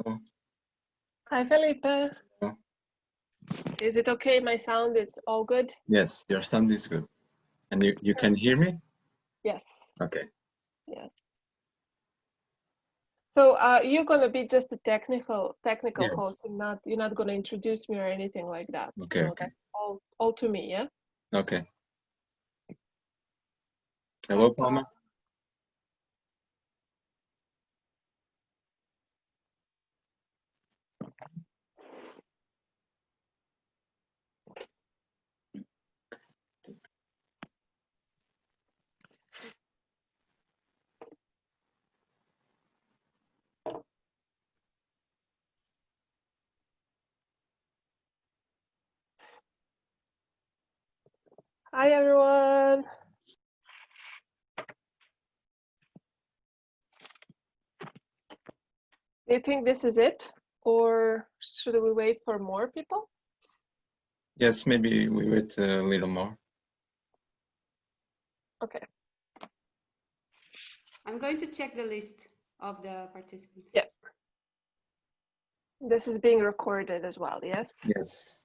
Oh. Hi, Filipe. Oh. Is it okay? My sound is all good? Yes, your sound is good. And you can hear me? Yes. Okay. Yes. So you're gonna be just a technical Yes. host, and you're not gonna introduce me or anything like that. Okay. So Okay. that's all to me, yeah? Okay. Hello, Palma. Hi, everyone. Do you think this is it, or should we wait for more people? Yes, maybe we wait a little more. Okay. I'm going to check the list of the participants. Yeah. This is being recorded as well, yes? Yes.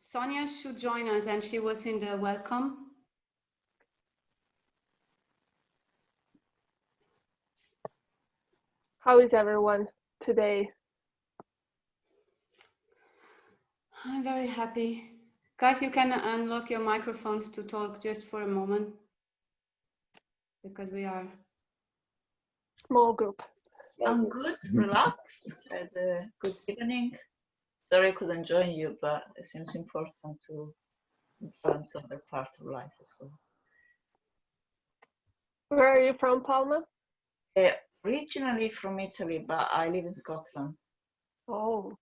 Sonia should join us, and she was in the welcome. How is everyone today? I'm very happy. Guys, you can unlock your microphones to talk just for a moment, because we are small group. I'm good, relaxed, had a good evening. Sorry I couldn't join you, but it seems important to balance other part of life also. Where are you from, Palma? Originally from Italy, but I live in Scotland. Oh,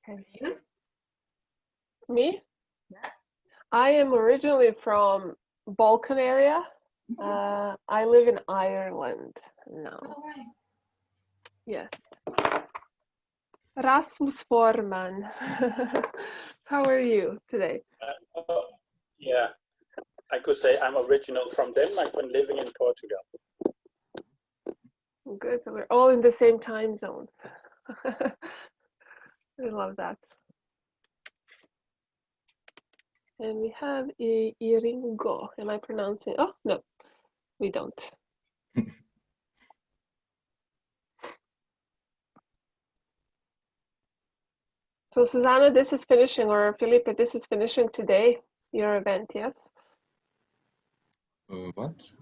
okay. You? Me? Yeah. I am originally from Balkan area. I live in Ireland now. Oh, right. Yes. Rasmus Forman. How are you today? Yeah, I could say I'm original from Denmark when living in Portugal. Good. So we're all in the same time zone. I love that. And we have Iringo. Am I pronouncing? Oh, no, we don't. So Susanna, this is finishing, or Filipe, this is finishing today, your event, yes? What?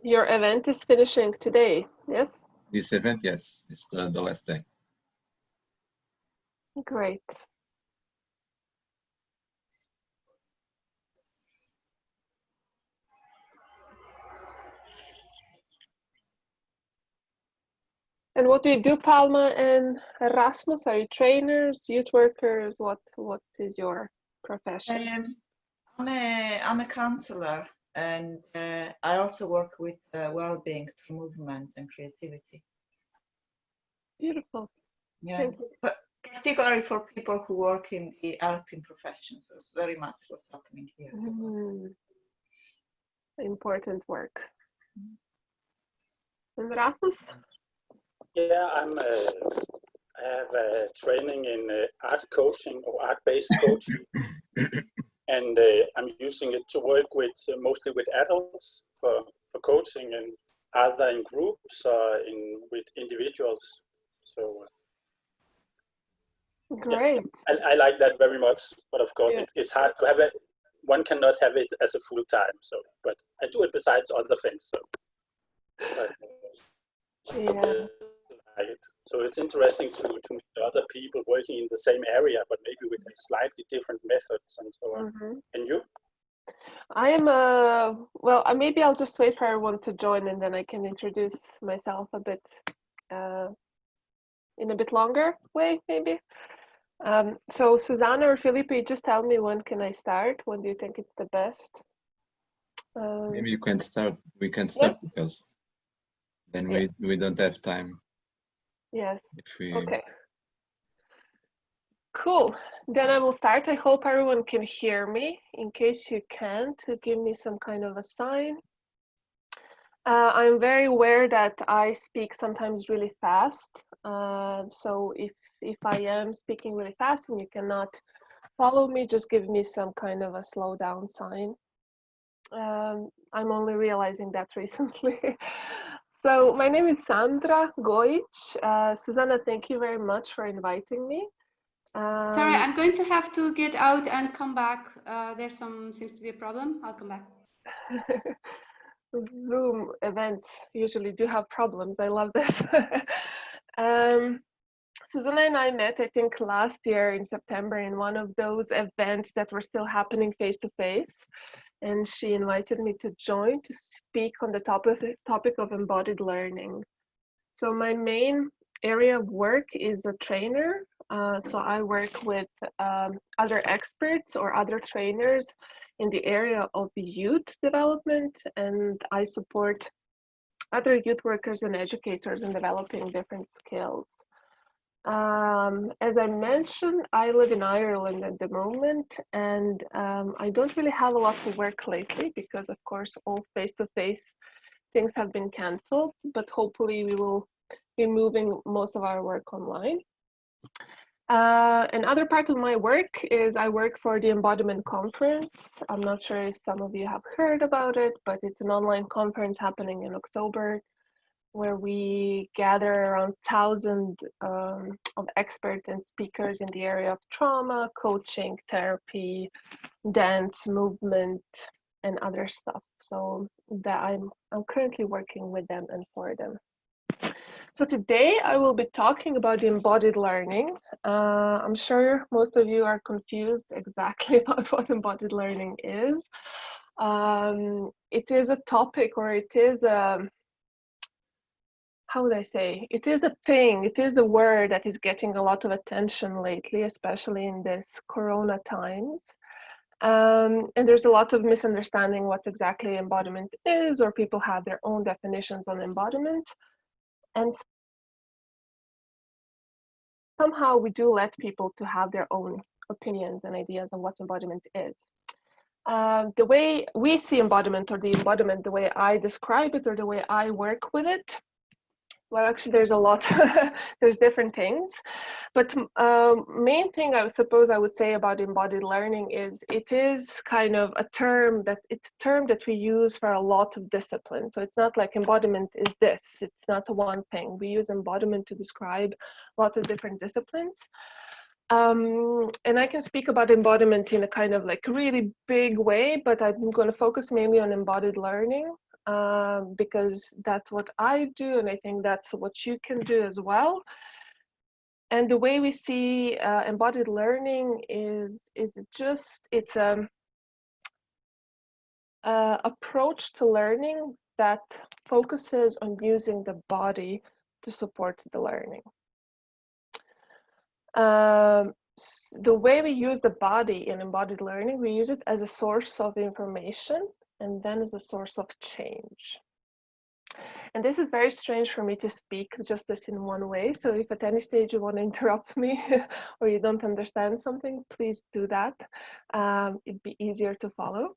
Your event is finishing today, yes? This event, yes, it's the last day. Great. And what do you do, Palma and Erasmus? Are you trainers, youth workers? What is your profession? I'm a counselor, and I also work with well-being through movement and creativity. Beautiful. Yeah, thank you. but particularly for people who work in the helping profession. That's very much what's happening here. Important work. And Erasmus? Yeah, I have a training in art coaching or art-based coaching, and I'm using it to work with mostly with adults for coaching, and either in groups or with individuals. So great. Yeah, I like that very much, but of course Yeah. it's hard to have it. One cannot have it as a full time. So, but I do it besides other things. So, but, Yeah. So it's interesting to meet other people working in the same area, but maybe with slightly different methods and so on. Mm-hmm. And you? I am well, maybe I'll just wait for everyone to join, and then I can introduce myself a bit in a bit longer way, maybe. So Susanna or Filipe, just tell me, when can I start? When do you think it's the best? Maybe you can start. We can start, yes. because then Yes. we don't have time. Yes. If we... Okay. Cool. Then I will start. I hope everyone can hear me. In case you can't, give me some kind of a sign. I'm very aware that I speak sometimes really fast. So if I am speaking really fast and you cannot follow me, just give me some kind of a slow down sign. I'm only realizing that recently. So my name is Sandra Gojic. Susanna, thank you very much for inviting me. Sorry, I'm going to have to get out and come back. There's seems to be a problem. I'll come back. Zoom events usually do have problems. I love this. Susanna and I met, I think, last year in September in one of those events that were still happening face to face. And she invited me to join to speak on the topic of embodied learning. So my main area of work is a trainer. So I work with other experts or other trainers in the area of youth development, and I support other youth workers and educators in developing different skills. As I mentioned, I live in Ireland at the moment, and I don't really have a lot of work lately because, of course, all face-to-face things have been cancelled, but hopefully we will be moving most of our work online. Another part of my work is I work for the Embodiment Conference. I'm not sure if some of you have heard about it, but it's an online conference happening in October where we gather around 1,000 of experts and speakers in the area of trauma, coaching, therapy, dance, movement, and other stuff. So that I'm currently working with them and for them. So today I will be talking about embodied learning. I'm sure most of you are confused exactly about what embodied learning is. It is a topic, or it is a, how would I say? It is a thing, it is the word that is getting a lot of attention lately, especially in this Corona times. And there's a lot of misunderstanding what exactly embodiment is, or people have their own definitions on embodiment. And somehow we do let people to have their own opinions and ideas on what embodiment is. The way we see embodiment, or the embodiment, the way I describe it, or the way I work with it, well, actually there's a lot, there's different things. But main thing I suppose I would say about embodied learning is it is kind of a term that we use for a lot of disciplines. So it's not like embodiment is this, it's not one thing. We use embodiment to describe a lot of different disciplines. And I can speak about embodiment in a kind of like really big way, but I'm going to focus mainly on embodied learning because that's what I do, and I think that's what you can do as well. And the way we see embodied learning is just, it's an approach to learning that focuses on using the body to support the learning. The way we use the body in embodied learning, we use it as a source of information and then as a source of change. And this is very strange for me to speak just this in one way. So if at any stage you want to interrupt me or you don't understand something, please do that. It'd be easier to follow.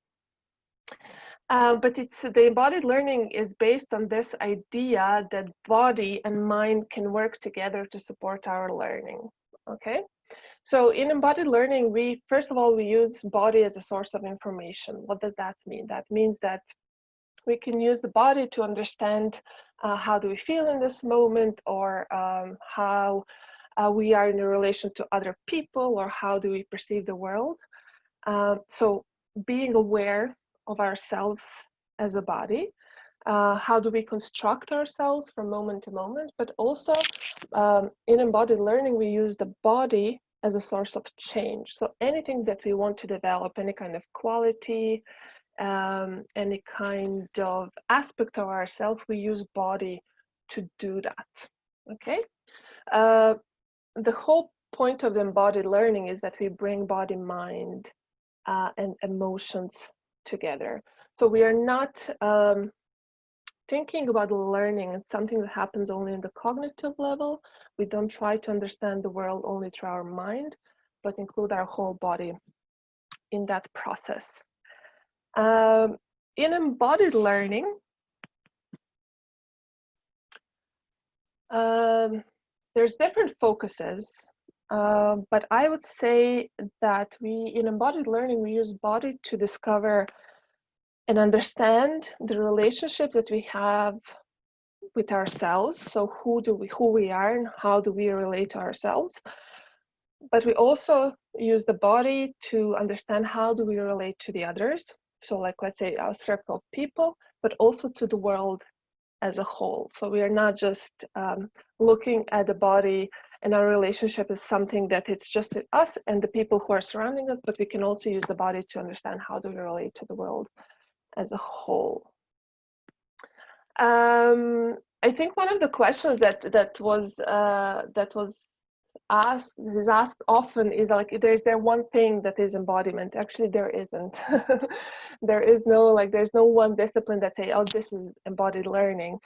But the embodied learning is based on this idea that body and mind can work together to support our learning. Okay. So in embodied learning, first of all, we use body as a source of information. What does that mean? That means that we can use the body to understand how do we feel in this moment, or how we are in relation to other people, or how do we perceive the world. So being aware of ourselves as a body, how do we construct ourselves from moment to moment, but also in embodied learning, we use the body as a source of change. So anything that we want to develop, any kind of quality, any kind of aspect of ourselves, we use body to do that. Okay. The whole point of embodied learning is that we bring body, mind, and emotions together. So we are not thinking about learning as something that happens only in the cognitive level. We don't try to understand the world only through our mind, but include our whole body in that process. In embodied learning, there's different focuses, but I would say that in embodied learning, we use body to discover and understand the relationship that we have with ourselves. So who we are and how do we relate to ourselves. But we also use the body to understand how do we relate to the others. So like, let's say our circle of people, but also to the world as a whole. So we are not just looking at the body and our relationship is something that it's just us and the people who are surrounding us, but we can also use the body to understand how do we relate to the world as a whole. I think one of the questions that was asked often is like, is there one thing that is embodiment? Actually, there isn't. There's no one discipline that say, oh, this is embodied learning.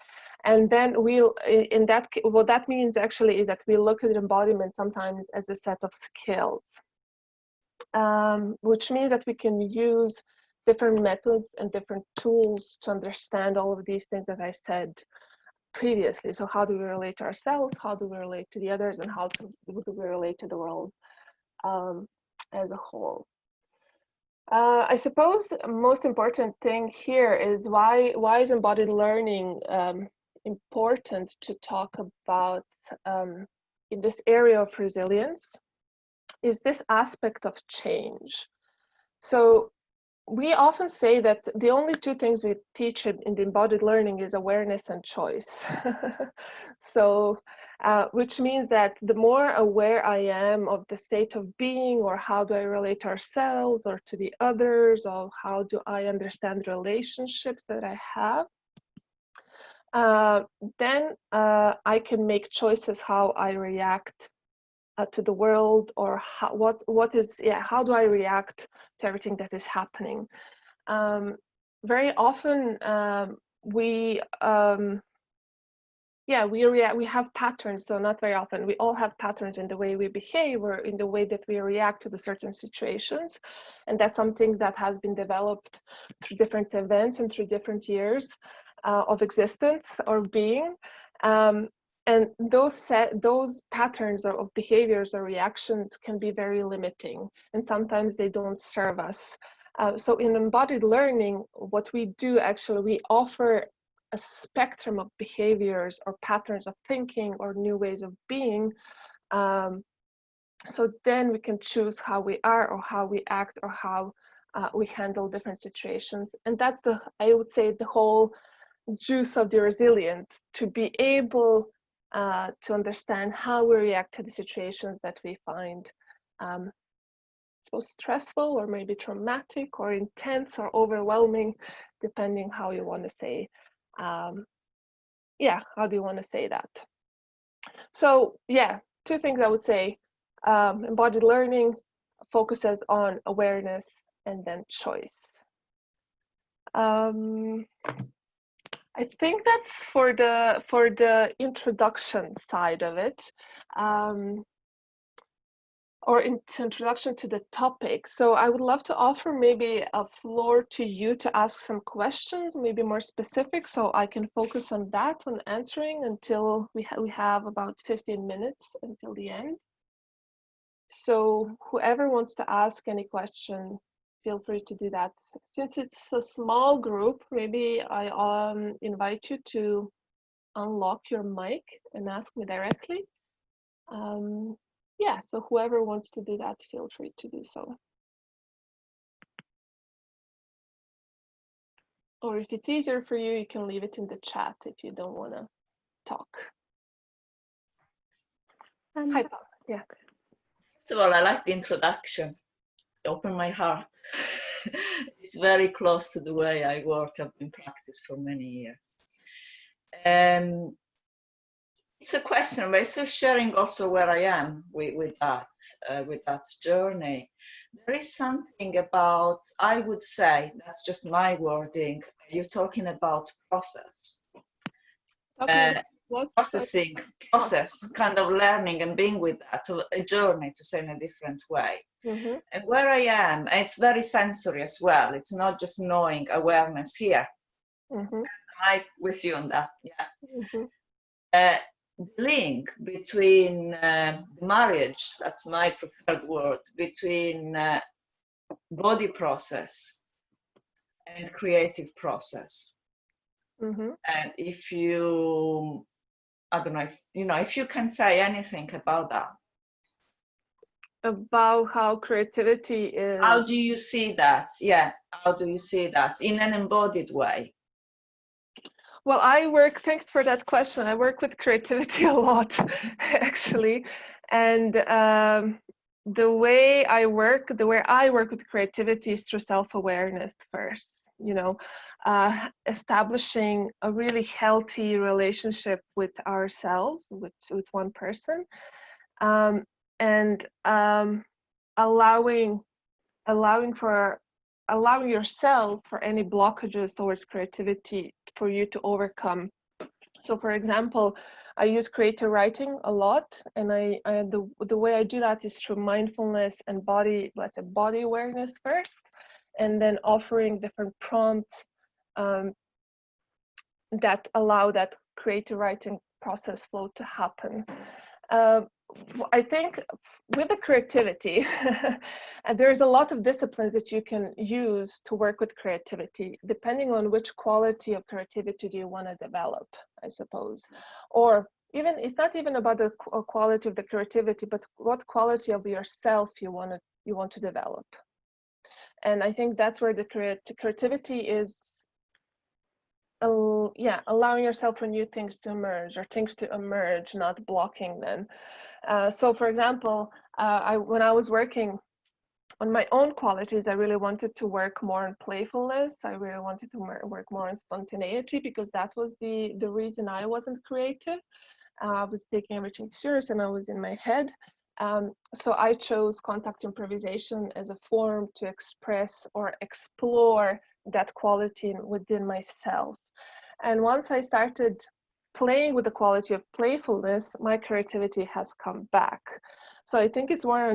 And then what that means actually is that we look at embodiment sometimes as a set of skills, which means that we can use different methods and different tools to understand all of these things that I said previously. So how do we relate to ourselves, how do we relate to the others, and how do we relate to the world as a whole. I suppose the most important thing here is why is embodied learning important to talk about in this area of resilience, is this aspect of change. So we often say that the only two things we teach in the embodied learning is awareness and choice. So, which means that the more aware I am of the state of being, or how do I relate to ourselves or to the others, or how do I understand relationships that I have, then I can make choices how I react to the world, or how do I react to everything that is happening. Very often we have patterns. So not very often, we all have patterns in the way we behave or in the way that we react to the certain situations, and that's something that has been developed through different events and through different years of existence or being. And those patterns of behaviors or reactions can be very limiting, and sometimes they don't serve us. So in embodied learning, what we do actually, we offer a spectrum of behaviors or patterns of thinking or new ways of being. So then we can choose how we are or how we act or how we handle different situations. And that's I would say, the whole juice of the resilience, to be able to understand how we react to the situations that we find stressful or maybe traumatic or intense or overwhelming, depending how you want to say. How do you want to say that? So two things I would say. Embodied learning focuses on awareness and then choice. I think that's for the introduction side of it, or introduction to the topic. So I would love to offer maybe a floor to you to ask some questions, maybe more specific, so I can focus on that, on answering, until we have about 15 minutes until the end. So whoever wants to ask any question, feel free to do that. Since it's a small group, maybe I invite you to unlock your mic and ask me directly. So whoever wants to do that, feel free to do so. Or if it's easier for you, you can leave it in the chat if you don't want to talk. Hi, Paula. Yeah. First of all, I like the introduction. Open my heart. It's very close to the way I work. I've been practicing for many years. It's a question, but it's sharing also where I am with that journey. There is something about, I would say, that's just my wording, you're talking about process. Okay. What process, kind of learning and being with that, a journey, to say in a different way. Mm-hmm. And where I am, it's very sensory as well. It's not just knowing awareness here. Mm-hmm. I'm with you on that, yeah. Mm-hmm. The link between marriage, that's my preferred word, between body process and creative process. Mm-hmm. And if you, I don't know, if you can say anything about that. About how creativity is. How do you see that? Yeah, how do you see that in an embodied way? Well, thanks for that question. I work with creativity a lot, actually. And the way I work with creativity is through self-awareness first, establishing a really healthy relationship with ourselves, with one person, and allowing yourself for any blockages towards creativity for you to overcome. So for example, I use creative writing a lot, and the way I do that is through mindfulness and body awareness first, and then offering different prompts that allow that creative writing process flow to happen. I think with the creativity, there's a lot of disciplines that you can use to work with creativity, depending on which quality of creativity do you want to develop, I suppose. Or even, it's not even about the quality of the creativity, but what quality of yourself you want to develop. And I think that's where the creativity is, allowing yourself for new things to emerge, not blocking them. So for example, when I was working on my own qualities, I really wanted to work more on playfulness. I really wanted to work more on spontaneity, because that was the reason I wasn't creative. I was taking everything serious and I was in my head. So I chose contact improvisation as a form to express or explore that quality within myself. And once I started playing with the quality of playfulness, my creativity has come back. So I think it's more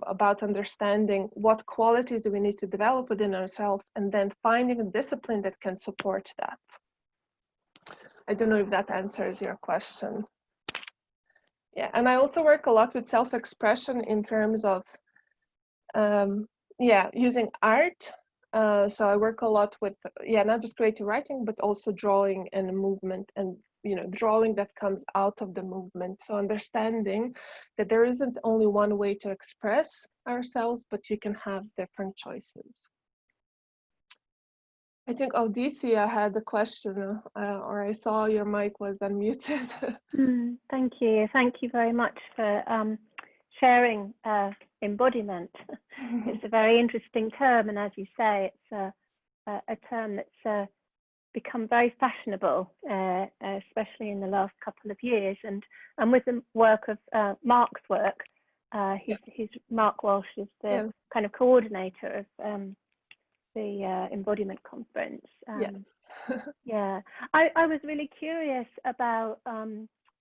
about understanding what qualities do we need to develop within ourselves, and then finding a discipline that can support that. I don't know if that answers your question. Yeah, and I also work a lot with self-expression in terms of, using art. So I work a lot with, not just creative writing, but also drawing and movement, and drawing that comes out of the movement. So understanding that there isn't only one way to express ourselves, but you can have different choices. I think Odysseia had a question, or I saw your mic was unmuted. Thank you. Thank you very much for sharing embodiment. It's a very interesting term, and as you say, it's a term that's become very fashionable, especially in the last couple of years. And with the work of Mark's work, he's Mark Walsh is the kind of coordinator of the embodiment conference. I was really curious about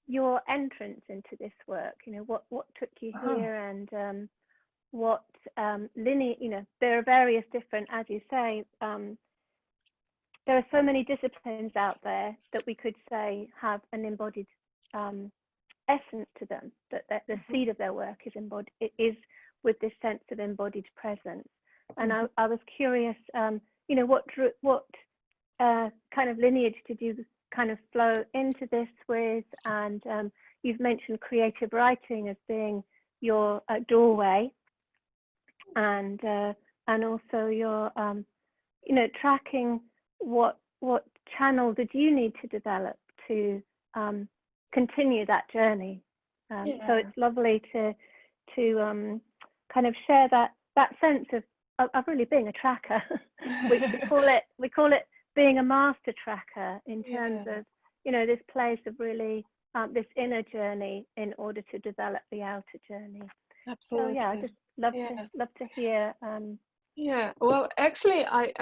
your entrance into this work. What took you here, and what linear, there are various different, as you say, there are so many disciplines out there that we could say have an embodied essence to them, that the seed of their work is embodied, it is with this sense of embodied presence. And I was curious, what kind of lineage did you kind of flow into this with? And you've mentioned creative writing as being your doorway, and also your tracking what channel did you need to develop to continue that journey. So it's lovely to kind of share that sense of really being a tracker. we call it being a master tracker, in terms of this place of really this inner journey in order to develop the outer journey. Absolutely. So I just love to hear. Well, actually, I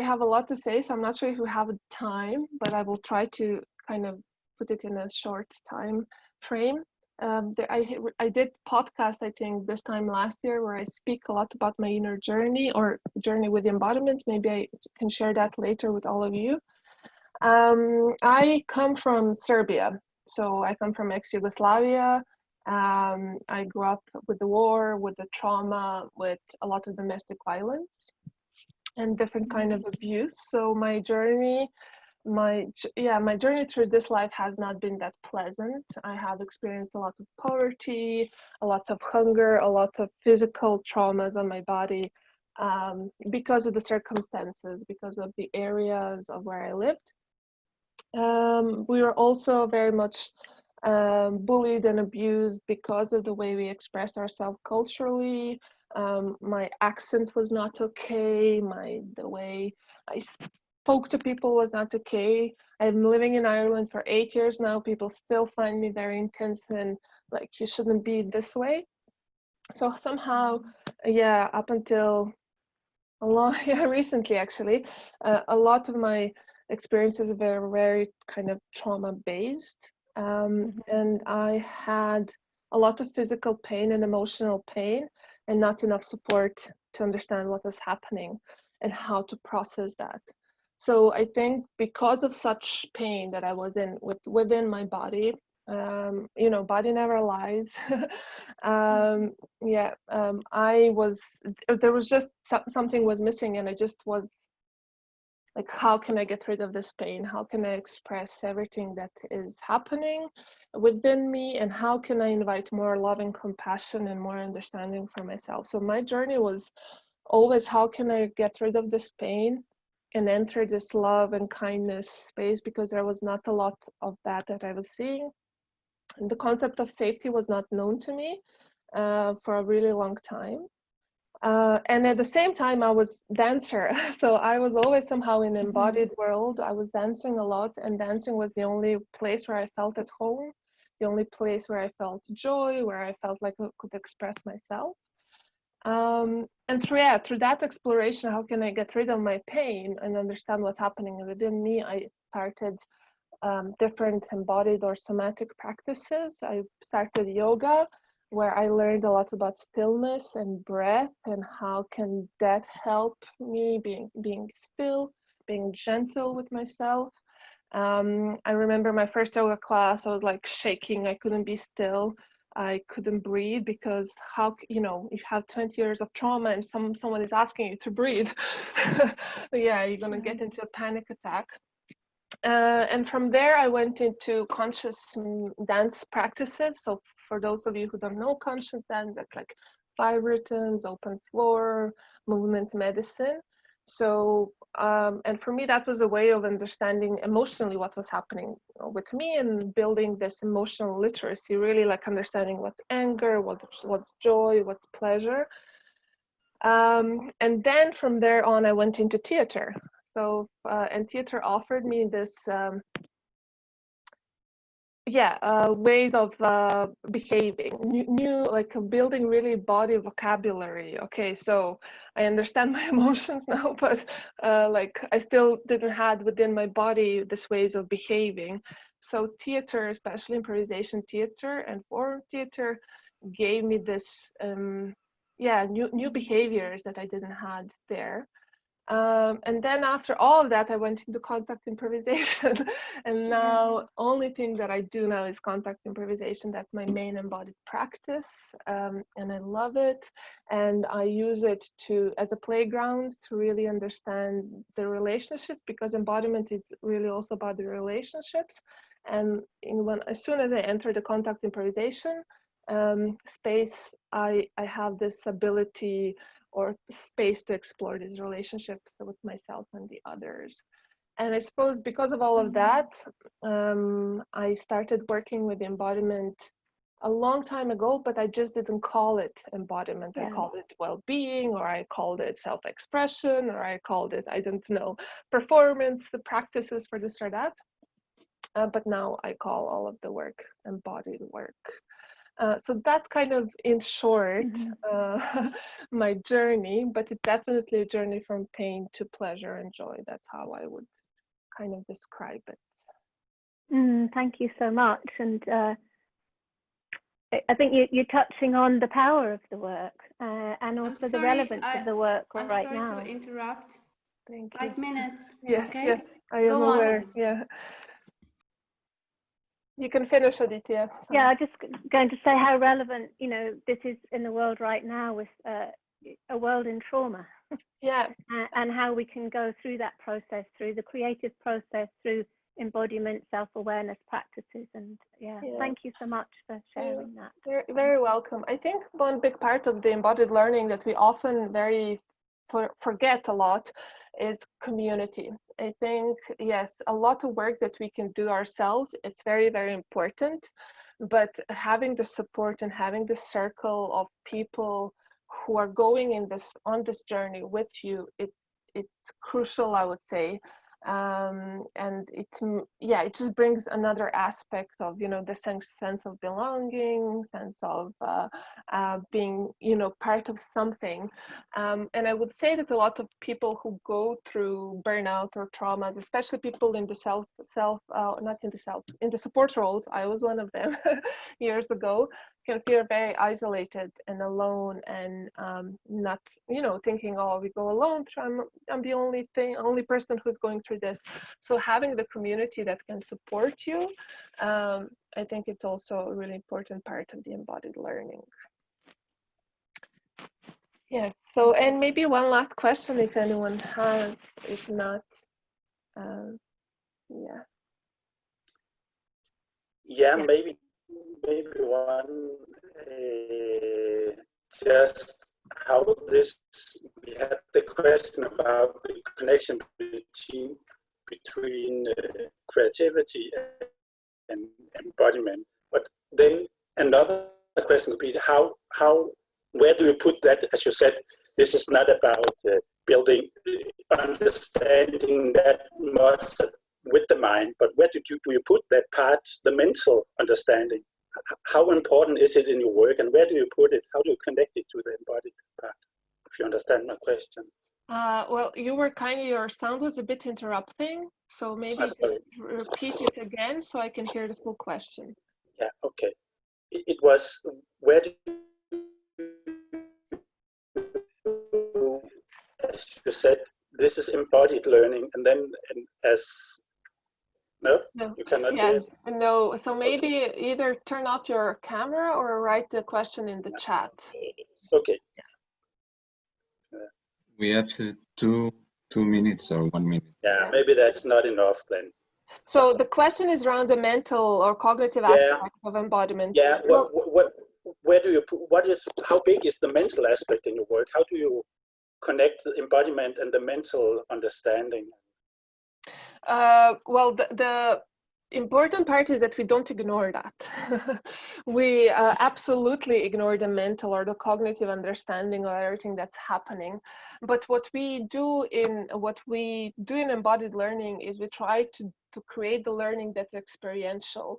have a lot to say, so I'm not sure if we have time, but I will try to kind of put it in a short time frame. I did podcast, I think, this time last year where I speak a lot about my inner journey or journey with embodiment. Maybe I can share that later with all of you. I come from Serbia, so I come from ex-Yugoslavia. I grew up with the war, with the trauma, with a lot of domestic violence and different kind of abuse. So my journey through this life has not been that pleasant. I have experienced a lot of poverty, a lot of hunger, a lot of physical traumas on my body because of the circumstances, because of the areas of where I lived. We were also very much bullied and abused because of the way we expressed ourselves culturally. My accent was not okay. The way I spoke to people was not okay. I'm living in Ireland for 8 years now. People still find me very intense and like, you shouldn't be this way. So somehow, up until recently actually, a lot of my experiences were very kind of trauma based. And I had a lot of physical pain and emotional pain and not enough support to understand what was happening and how to process that. So I think because of such pain that I was in within my body, body never lies. There was just something was missing, and I just was like, how can I get rid of this pain? How can I express everything that is happening within me? And how can I invite more love and compassion and more understanding for myself? So my journey was always, how can I get rid of this pain and enter this love and kindness space? Because there was not a lot of that I was seeing. And the concept of safety was not known to me for a really long time. And at the same time, I was dancer. So I was always somehow in embodied world. I was dancing a lot, and dancing was the only place where I felt at home, the only place where I felt joy, where I felt like I could express myself. And through that exploration, how can I get rid of my pain and understand what's happening within me, I started different embodied or somatic practices. I started yoga, where I learned a lot about stillness and breath and how can that help me being still, being gentle with myself. I remember my first yoga class, I was like shaking, I couldn't be still. I couldn't breathe because if you have 20 years of trauma and someone is asking you to breathe, you're gonna get into a panic attack. And from there, I went into conscious dance practices. So for those of you who don't know conscious dance, that's like 5 rhythms, open floor, movement medicine. So, and for me, that was a way of understanding emotionally what was happening with me and building this emotional literacy, really like understanding what's anger, what's joy, what's pleasure. And then from there on, I went into theater. So, and theater offered me this, ways of behaving, new like building really body vocabulary. Okay, so I understand my emotions now, but like I still didn't have within my body this ways of behaving. So theater, especially improvisation theater and foreign theater, gave me this, new behaviors that I didn't had there. And then after all of that, I went into contact improvisation. And now only thing that I do now is contact improvisation. That's my main embodied practice. And I love it. And I use it as a playground to really understand the relationships, because embodiment is really also about the relationships. And as soon as I enter the contact improvisation space, I have this ability or space to explore these relationships with myself and the others. And I suppose because of all of that, I started working with embodiment a long time ago, but I just didn't call it embodiment. I called it well-being, or I called it self-expression, or I called it, I don't know, performance, the practices for this or that. But now I call all of the work embodied work. So that's kind of, in short, my journey, but it's definitely a journey from pain to pleasure and joy. That's how I would kind of describe it. Thank you so much. And I think you're touching on the power of the work and also the relevance of the work right now. I'm sorry to interrupt. Thank you. 5 minutes. Yes, okay? yes, I am Go aware. on. Yeah. You can finish, Aditya. Sorry. Yeah, I'm just going to say how relevant, this is in the world right now with a world in trauma. Yeah. And how we can go through that process, through the creative process, through embodiment, self-awareness practices. And thank you so much for sharing that. You're very welcome. I think one big part of the embodied learning that we often forget a lot is community. I think, yes, a lot of work that we can do ourselves, it's very, very important, but having the support and having the circle of people who are going on this journey with you, it's crucial, I would say. And it just brings another aspect of the sense of belonging, sense of being part of something. And I would say that a lot of people who go through burnout or traumas, especially people in the in the support roles, I was one of them years ago, can feel very isolated and alone, and not thinking, oh, we go alone, I'm the only person who's going through this. So having the community that can support you, I think it's also a really important part of the embodied learning. Yeah, so, and maybe one last question if anyone has. If not, maybe one, just how this, we had the question about the connection between creativity and embodiment. But then another question would be where do you put that? As you said, this is not about building, understanding that much with the mind, but where do you put that part, the mental understanding? How important is it in your work, and where do you put it? How do you connect it to the embodied part? If you understand my question. Well, your sound was a bit interrupting, so maybe just repeat it again so I can hear the full question. Yeah, okay. It was, where do you, as you said, this is embodied learning, and then No, you cannot hear. No, so maybe either turn off your camera or write the question in the chat. Okay. We have 2 minutes or 1 minute. Yeah, maybe that's not enough then. So the question is around the mental or cognitive aspect of embodiment. Yeah, where do you put, how big is the mental aspect in your work? How do you connect the embodiment and the mental understanding? Well, the important part is that we don't ignore that. We absolutely ignore the mental or the cognitive understanding of everything that's happening. But what we do in embodied learning is we try to create the learning that's experiential.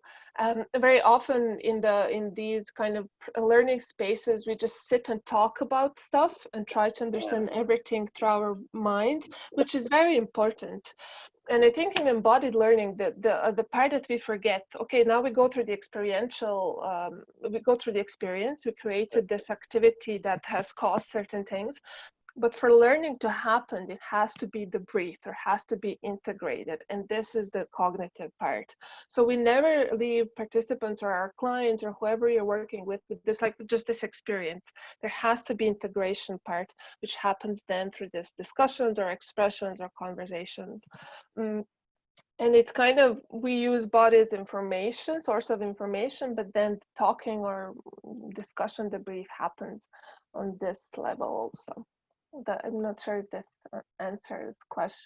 Very often in these kind of learning spaces, we just sit and talk about stuff and try to understand everything through our minds, which is very important. And I think in embodied learning, the part that we forget, okay, now we go through the experiential, we go through the experience, we created this activity that has caused certain things, but for learning to happen, it has to be debriefed or has to be integrated, and this is the cognitive part. So we never leave participants or our clients or whoever you're working with this, like just this experience. There has to be integration part, which happens then through this discussions or expressions or conversations. And it's kind of, we use body as information, source of information, but then talking or discussion debrief happens on this level also. I'm not sure if this answers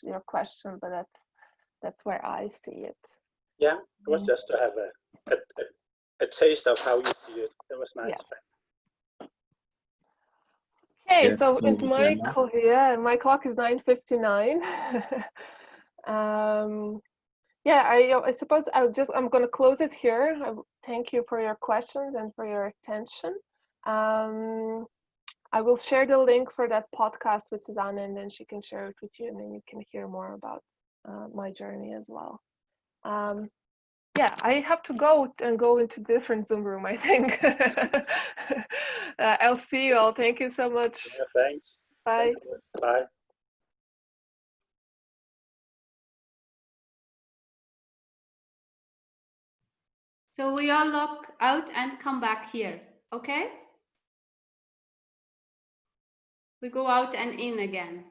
your question, but that's where I see it. Yeah, it was just to have a taste of how you see it. It was nice. Yeah. Okay, Yes, so my clock is 9:59. Yeah, I suppose I'm going to close it here. Thank you for your questions and for your attention. I will share the link for that podcast with Susanne, and then she can share it with you, and then you can hear more about my journey as well. yeah, I have to go into different Zoom room, I think. I'll see you all. Thank you so much. Yeah, thanks. Bye. Thanks a lot. Bye. So we all log out and come back here, okay? We go out and in again.